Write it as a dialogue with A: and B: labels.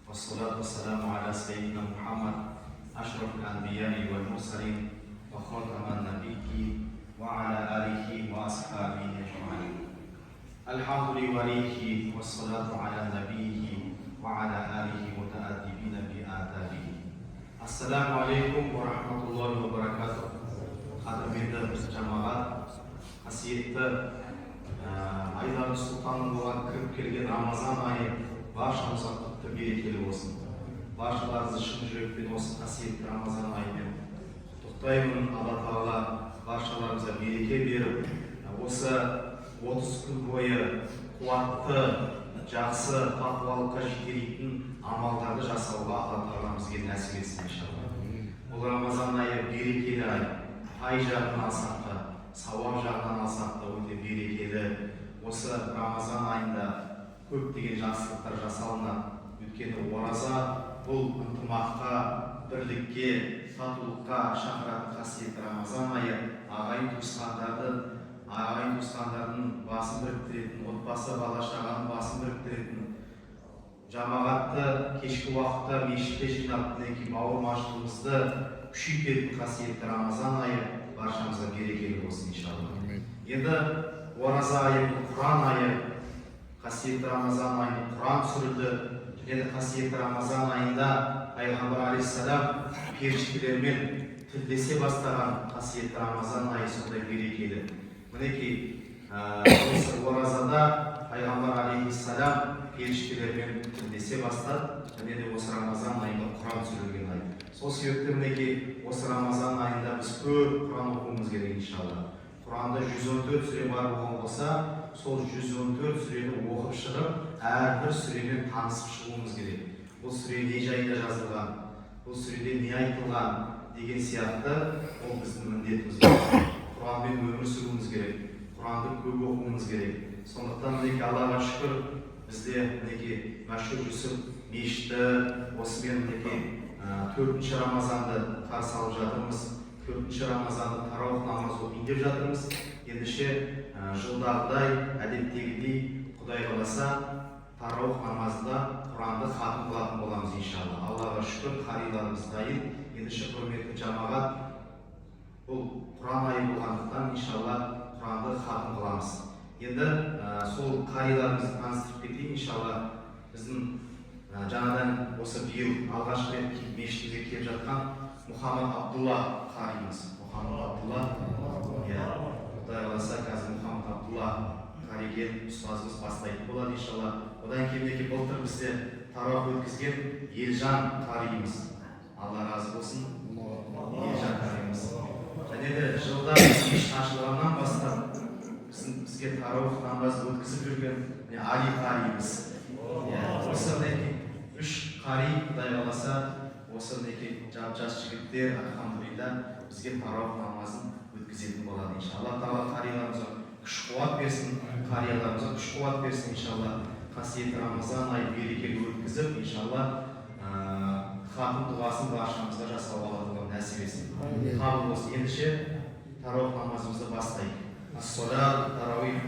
A: والصلاة والسلام على سيدنا محمد أشرف الأنبياء والمرسلين وخاتم النبيين وعلى آله وأصحابه أجمعين. الحمد لله والصلاة على نبيه وعلى آله متأدبين بآدابه. Assalamu alaikum wa rahmatullahi wa barakatuh. Qadrmenli jamoat, qasiyatli Aydan Sultanның болған кіріп келген Рамазан айы баршамызға құтты берекелі болсын. Баршаларыңызды шын жүрекпен осы қасиетті Рамазан айымен құттықтаймын. Алла Тағала баршаларымызға береке беріп, осы 30 күн бойы қуатты, жақсы тақуалыққа жетелейтін амалдарды жасауға Алла Тағала бізге нәсіп етсін иншалла. Бұл Рамазан айы берекелі ай. Ай жағынан алсақ та, сауап жағынан алсақ та өте берекелі. Осы Рамазан айында көптеген жақсылықтар жасалынады. Өйткені ораза бұл ынтымаққа, бірлікке, татулыққа шақыратын қасиетті Рамазан айы ағайын туысқандардың басын біріктіретін, отбасы бала-шағаның басын біріктіретін, жамағатты кешкі уақытта мешітте жинап, бауырмашылығымызды күшейтетін қасиетті Рамазан айы баршамызға берекелі болсын иншалла. Енді ораза айы, Құран айы, қасиетті Рамазан айында Құран түсірілді. Және қасиетті Рамазан айында Пайғамбар алейхиссалам періштелермен тілдесе бастаған қасиетті Рамазан айы сондай берекелі. Мінекей, осы оразада Пайғамбар алейхиссалам періштелермен тілдесе бастады. Және де осы Рамазан айында Құран түсірілген ай. Сол себепті мінекей осы Рамазан айында біз көп Құран оқуымыз керек иншалла. Құранда 114 сүре бар болған болса, сол 114 сүрені оқып шығып, әрбір сүремен танысып шығуымыз керек. Бұл сүре не жайында жазылған, бұл сүреде не айтылған деген сияқты ол біздің міндетіміз. Құранмен өмір сүруіміз керек, Құранды көп оқуымыз керек. Сондықтан мінекей Аллаға шүкір, бізде мінекей Мәшһүр Жүсіп мешіті осымен мінекей 4-ші Рамазанды қарсы алып жатырмыз. 4-ші Рамазанды тарауых намаз оқиын деп жатырмыз. Ендеше жылдағыдай, әдеттегідей Құдай қаласа тарауых намазда Құранды хатым қылатын боламыз иншалла. Аллаға шүкір, қариларымыз дайын. Ендеше құрметті жамағат, бұл Құран айы болғандықтан иншалла Құранды хатым қыламыз. Енді сол қариларымызды таныстырып кетейін иншалла. Біздің жаңадан осы биыл алғаш рет мешітімізге келіп жатқан Мұхаммад Абдулла қаримыз. Мұхаммад Абдулла, Құдай қаласа қазір Мұхаммад Абдулла қариген ұстазымыз бастайтын болады иншалла. Одан кейін былтыр бізде тарауых өткізген Елжан қаримыз. Алла разы болсын. Елжан қаримыз. Және де жылда мешіт ашылғаннан бастап бізге тарауых намазды өткізіп жүрген Али қаримыз. Осы 3 қари Құдай қаласа осы жас жігіттер алхамдулилля бізге тарауых намазын өткізетін болады иншалла. Тағала қарияларымызға күш-қуат берсін, қарияларымызға күш-қуат берсін иншалла. Қасиетті Рамазан айы берекелі өткізіп иншалла хатым дұғасын баршамызға жасауға Алла нәсіп етсін. Қабыл болсын. Ендеше тарауых намазымызды бастайық. Ас-салат тарауих